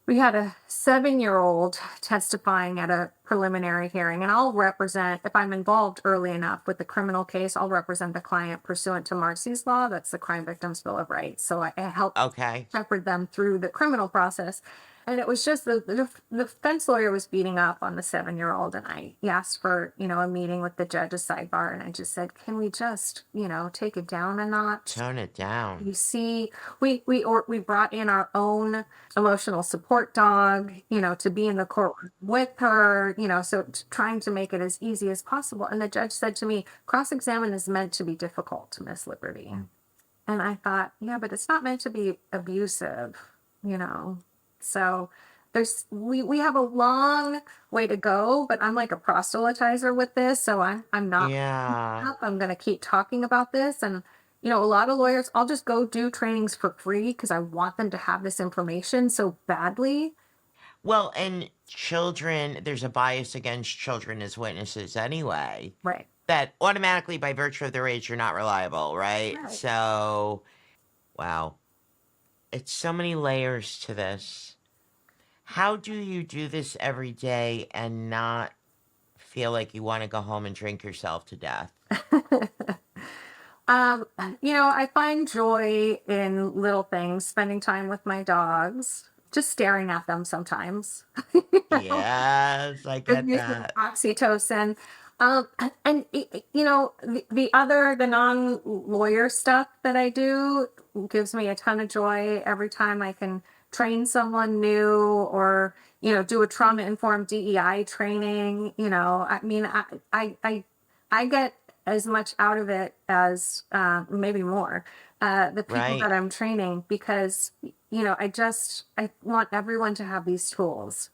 we had a 7-year-old testifying at a preliminary hearing, and I'll represent, if I'm involved early enough with the criminal case, I'll represent the client pursuant to Marcy's Law. That's the Crime Victims Bill of Rights. So I help Okay. shepherd them through the criminal process. And it was just the defense lawyer was beating up on the 7-year-old, and I asked for a meeting with the judge's sidebar, and I just said, can we just take it down a notch? Tone it down. You see, we brought in our own emotional support dog, to be in the courtroom with her, so trying to make it as easy as possible. And the judge said to me, cross-examine is meant to be difficult, Miss Liberty. And I thought, yeah, but it's not meant to be abusive, So we have a long way to go, but I'm like a proselytizer with this, so I'm not. Yeah. I'm going to keep talking about this. And a lot of lawyers, I'll just go do trainings for free because I want them to have this information so badly. Well, and children, there's a bias against children as witnesses anyway. Right. That automatically, by virtue of their age, you're not reliable, right? Right. So, wow. It's so many layers to this. How do you do this every day and not feel like you want to go home and drink yourself to death? I find joy in little things, spending time with my dogs, just staring at them sometimes. Yes, I Good get use of that. oxytocin. And the non-lawyer stuff that I do gives me a ton of joy every time I can train someone new or, do a trauma-informed DEI training. I get as much out of it as maybe more the people Right. that I'm training because, I want everyone to have these tools.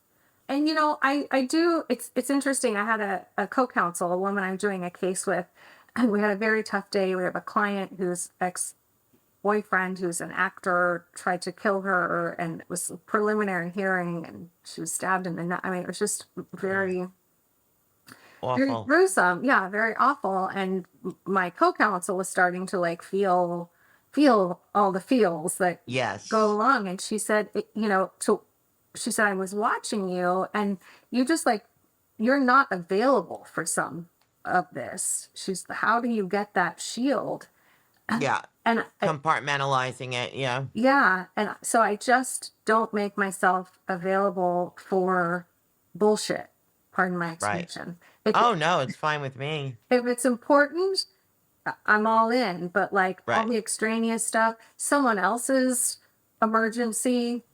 And I do. It's interesting. I had a co-counsel, a woman I'm doing a case with, and we had a very tough day. We have a client whose ex-boyfriend, who's an actor, tried to kill her, and it was a preliminary hearing, and she was stabbed in the neck. I mean, it was just very Awful. gruesome. Yeah, very awful. And my co-counsel was starting to feel all the feels that Yes. go along, and she said, she said, I was watching you and you just like, you're not available for some of this. How do you get that shield? Yeah. And Compartmentalizing it. Yeah. yeah. And so I just don't make myself available for bullshit. Pardon my Right. expression. If, Oh, no, it's fine with me. if it's important, I'm all in. But like all Right. the extraneous stuff, someone else's emergency,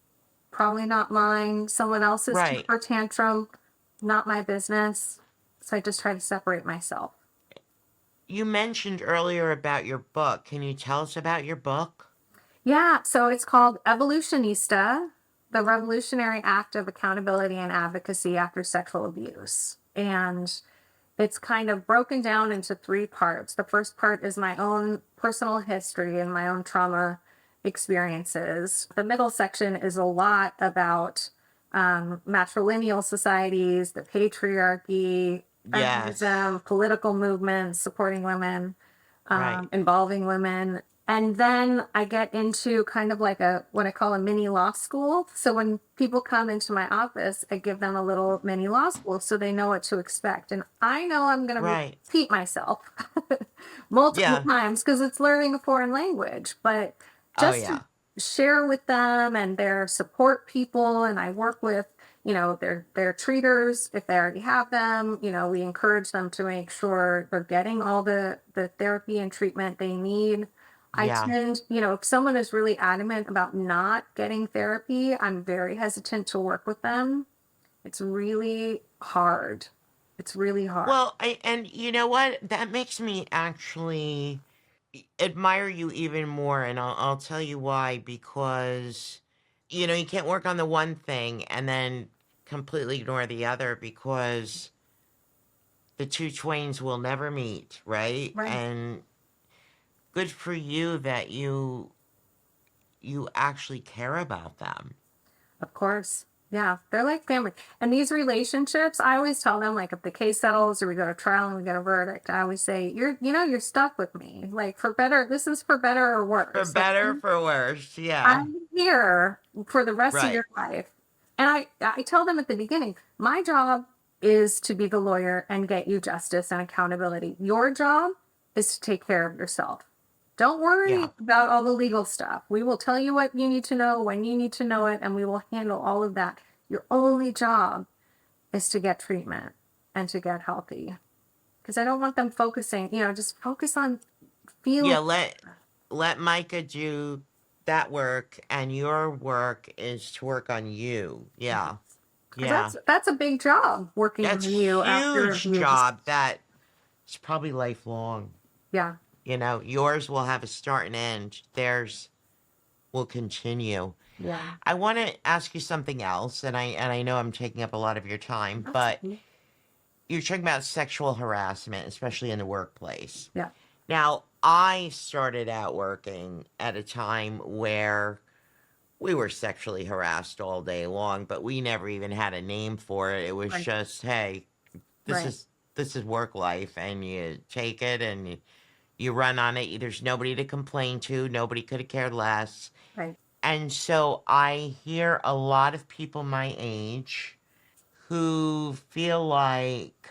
probably not mine. Someone else's Right. temper tantrum, not my business. So I just try to separate myself. You mentioned earlier about your book. Can you tell us about your book? Yeah, so it's called Evolutionista, the revolutionary act of accountability and advocacy after sexual abuse. And it's kind of broken down into three parts. The first part is my own personal history and my own trauma experiences. The middle section is a lot about matrilineal societies, the patriarchy, Yes. feminism, political movements, supporting women, Right. involving women. And then I get into kind of like what I call a mini law school. So when people come into my office, I give them a little mini law school so they know what to expect. And I know I'm going to Right. repeat myself multiple Yeah. times because it's learning a foreign language. But Oh, just yeah. to share with them and their support people, and I work with their treaters if they already have them. We encourage them to make sure they're getting all the therapy and treatment they need. I Yeah. tend, if someone is really adamant about not getting therapy, I'm very hesitant to work with them. It's really hard. It's really hard. Well, and you know what? That makes me actually admire you even more, and I'll tell you why. Because you can't work on the one thing and then completely ignore the other, because the two twains will never meet, right? Right. And good for you that you actually care about them. Of course. Yeah, they're like family. And these relationships, I always tell them, like, if the case settles or we go to trial and we get a verdict, I always say, you're stuck with me. Like, for better, this is for better or For worse. Like, better, for worse, yeah. I'm here for the rest of Right. your life. And I tell them at the beginning, my job is to be the lawyer and get you justice and accountability. Your job is to take care of yourself. Don't worry Yeah. about all the legal stuff. We will tell you what you need to know when you need to know it, and we will handle all of that. Your only job is to get treatment and to get healthy. Because I don't want them focusing, just focus on feeling. Yeah, let Micah do that work, and your work is to work on you. Yeah. 'Cause Yeah. that's a big job, working That's on you after huge abuse. job that it's probably lifelong. Yeah. Yours will have a start and end. Theirs will continue. Yeah. I want to ask you something else, and I know I'm taking up a lot of your time, but you're talking about sexual harassment, especially in the workplace. Yeah. Now, I started out working at a time where we were sexually harassed all day long, but we never even had a name for it. It was Right. just, hey, this Right. is work life, and you take it and you run on it. There's nobody to complain to. Nobody could have cared less. Right. And so I hear a lot of people my age who feel like,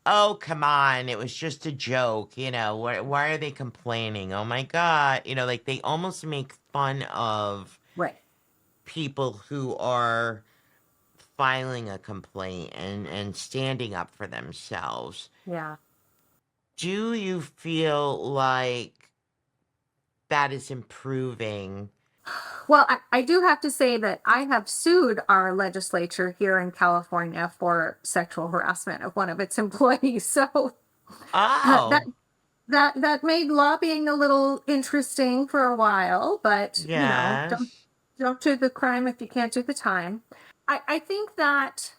oh, come on, it was just a joke. Why are they complaining? Oh my God. Like they almost make fun of Right. people who are filing a complaint and standing up for themselves. Yeah. Do you feel like that is improving? Well, I do have to say that I have sued our legislature here in California for sexual harassment of one of its employees. So Oh, that made lobbying a little interesting for a while, but yes. don't do the crime if you can't do the time. I think that,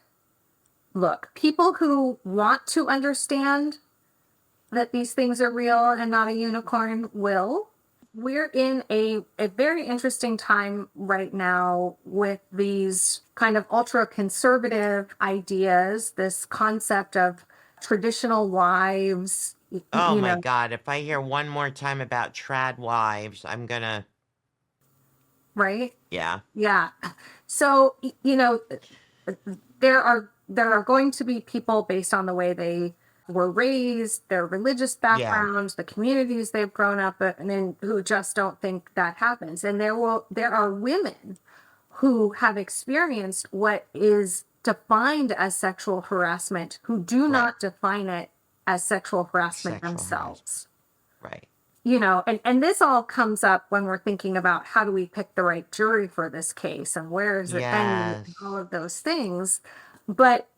look, people who want to understand that these things are real and not a unicorn will. We're in a very interesting time right now with these kind of ultra conservative ideas, this concept of traditional wives. Oh my God. If I hear one more time about trad wives, I'm gonna, Right? yeah. Yeah. So, there are going to be people based on the way they were raised, their religious Yeah, backgrounds, the communities they've grown up in, and who just don't think that happens. And there are women who have experienced what is defined as sexual harassment who do right. not define it as sexual harassment Sexual harassment. themselves. Right. And this all comes up when we're thinking about how do we pick the right jury for this case and where is it venue and Yes. all of those things. But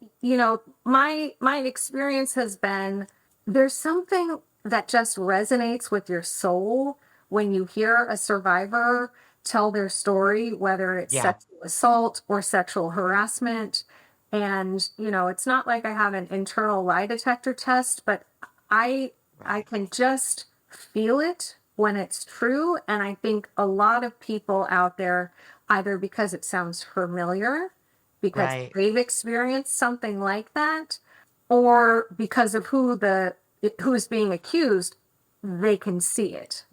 my experience has been there's something that just resonates with your soul when you hear a survivor tell their story, whether it's Yeah. sexual assault or sexual harassment. And it's not like I have an internal lie detector test, but I I Right. can just feel it when it's true. And I think a lot of people out there, either because it sounds familiar, because Right. they've experienced something like that, or because of who is being accused, they can see it.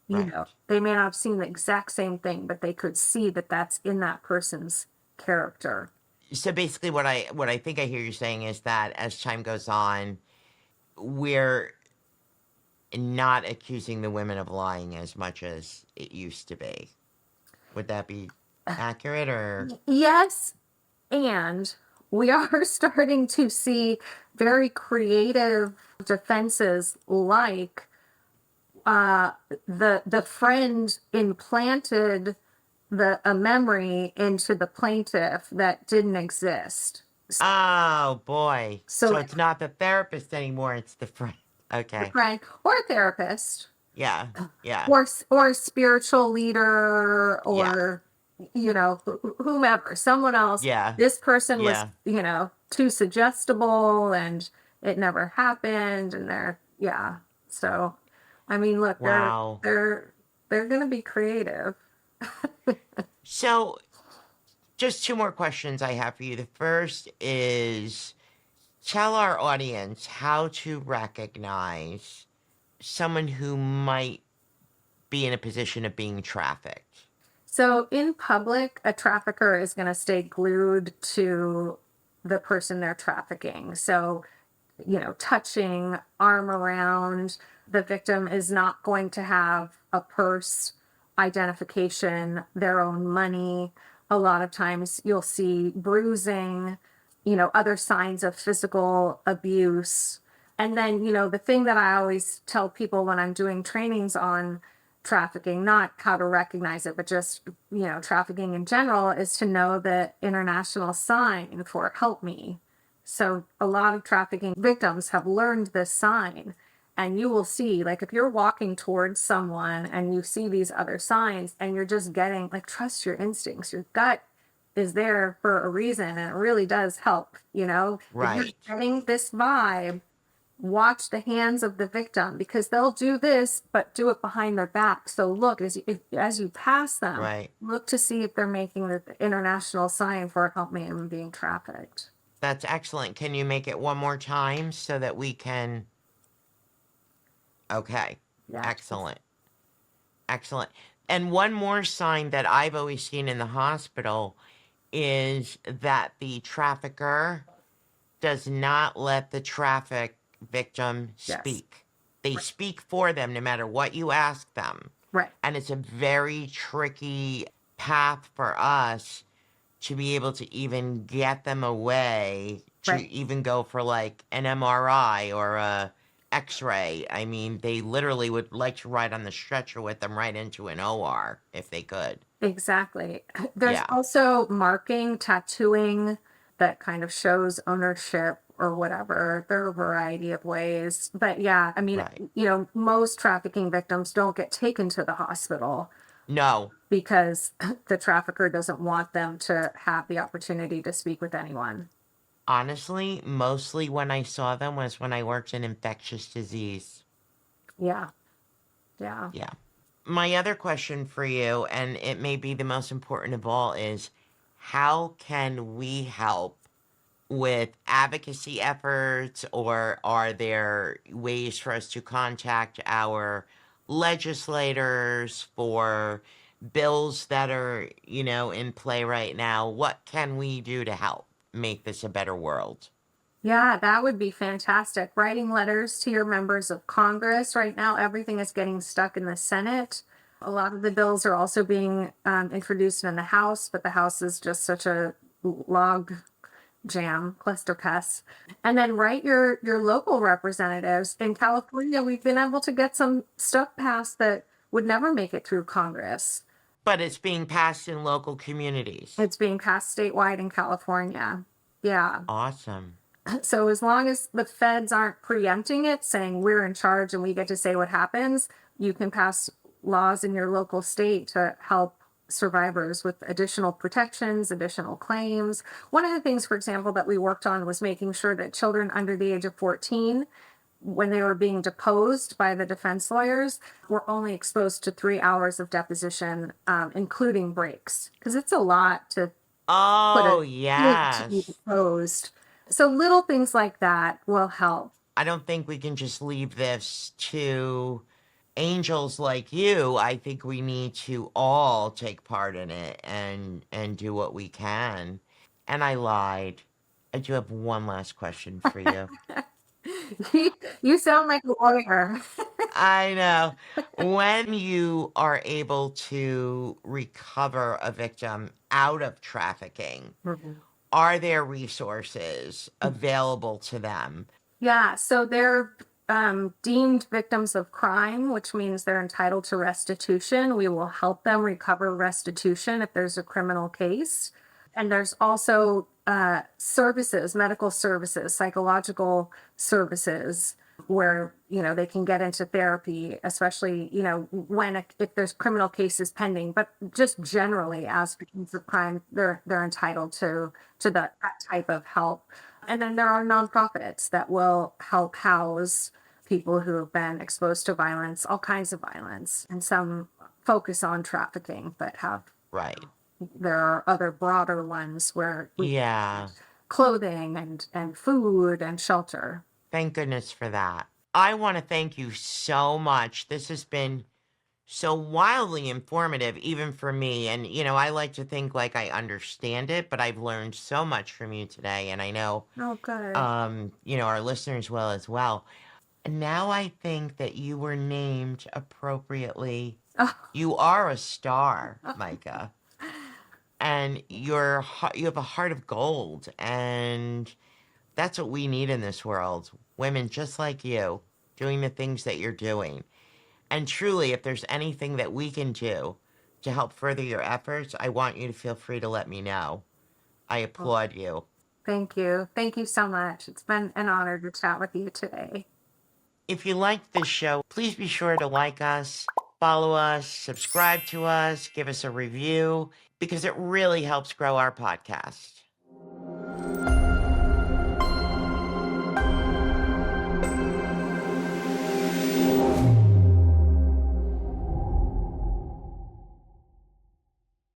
Right. They may not have seen the exact same thing, but they could see that that's in that person's character. So basically what I think I hear you saying is that as time goes on, we're not accusing the women of lying as much as it used to be. Would that be accurate or Yes, and we are starting to see very creative defenses like uh, the friend implanted a memory into the plaintiff that didn't exist. oh boy. So So it's not the therapist anymore, it's the friend. the Okay. friend or a therapist Yeah. Yeah. or a spiritual leader Yeah. or whomever, someone else, Yeah. this person was Yeah. too suggestible and it never happened, and so I mean, look, Wow. they're gonna be creative. So just two more questions I have for you. The first is tell our audience how to recognize someone who might be in a position of being trafficked. So in public, a trafficker is going to stay glued to the person they're trafficking. So, touching, arm around, the victim is not going to have a purse, identification, their own money. A lot of times you'll see bruising, other signs of physical abuse. And then, the thing that I always tell people when I'm doing trainings on trafficking, not how to recognize it, but just, trafficking in general, is to know the international sign for help me. So a lot of trafficking victims have learned this sign. And you will see, like, if you're walking towards someone and you see these other signs and you're just getting, like, trust your instincts, your gut is there for a reason. And it really does help, if you're Right. getting this vibe, watch the hands of the victim because they'll do this but do it behind their back. So look, as you pass them, Right. look to see if they're making the international sign for help me, I'm being trafficked. That's excellent. Can you make it one more time so that we can? Okay. Yeah. Excellent. Excellent. And one more sign that I've always seen in the hospital is that the trafficker does not let the traffic victim Yes. speak. They Right. speak for them no matter what you ask them. Right. And it's a very tricky path for us to be able to even get them away to Right. even go for like an MRI or a X-ray. I mean, they literally would like to ride on the stretcher with them right into an OR if they could. Exactly. There's Yeah. also marking, tattooing that kind of shows ownership or whatever. There are a variety of ways. But yeah, I mean, Right. most trafficking victims don't get taken to the hospital No. because the trafficker doesn't want them to have the opportunity to speak with anyone. Honestly, mostly when I saw them was when I worked in infectious disease. Yeah. Yeah. Yeah. My other question for you, and it may be the most important of all, is how can we help with advocacy efforts, or are there ways for us to contact our legislators for bills that are, in play right now. What can we do to help make this a better world? Yeah, that would be fantastic. Writing letters to your members of Congress. Right now, everything is getting stuck in the Senate. A lot of the bills are also being introduced in the House, but the House is just such a log jam, cluster cuss. And then write your local representatives. In California, we've been able to get some stuff passed that would never make it through Congress. But it's being passed in local communities. It's being passed statewide in California. Yeah. Awesome. So as long as the feds aren't preempting it, saying we're in charge and we get to say what happens, you can pass laws in your local state to help survivors with additional protections, additional claims. One of the things, for example, that we worked on was making sure that children under the age of 14, when they were being deposed by the defense lawyers, were only exposed to 3 hours of deposition, including breaks, because it's a lot to put Oh, a kid to be yes. deposed. So little things like that will help. I don't think we can just leave this to angels like you. I think we need to all take part in it and do what we can. And I lied. I do have one last question for you. You sound like a lawyer. I know. When you are able to recover a victim out of trafficking, are there resources available to them? Yeah, so they're deemed victims of crime, which means they're entitled to restitution. We will help them recover restitution if there's a criminal case. And there's also services, medical services, psychological services where, they can get into therapy, especially, if there's criminal cases pending, but just generally as victims of crime, they're entitled to that type of help. And then there are nonprofits that will help house people who have been exposed to violence, all kinds of violence, and some focus on trafficking, but Right. there are other broader ones where Yeah. clothing and food and shelter. Thank goodness for that. I want to thank you so much. This has been so wildly informative, even for me. And, I like to think like I understand it, but I've learned so much from you today. And I know, Oh, good. our listeners will as well. And now I think that you were named appropriately. Oh, You are a star, Micah. And you have a heart of gold. And that's what we need in this world. Women just like you doing the things that you're doing. And truly, if there's anything that we can do to help further your efforts, I want you to feel free to let me know. I applaud you. thank you. Thank you so much. It's been an honor to chat with you today. If you liked this show, please be sure to like us, follow us, subscribe to us, give us a review, because it really helps grow our podcast.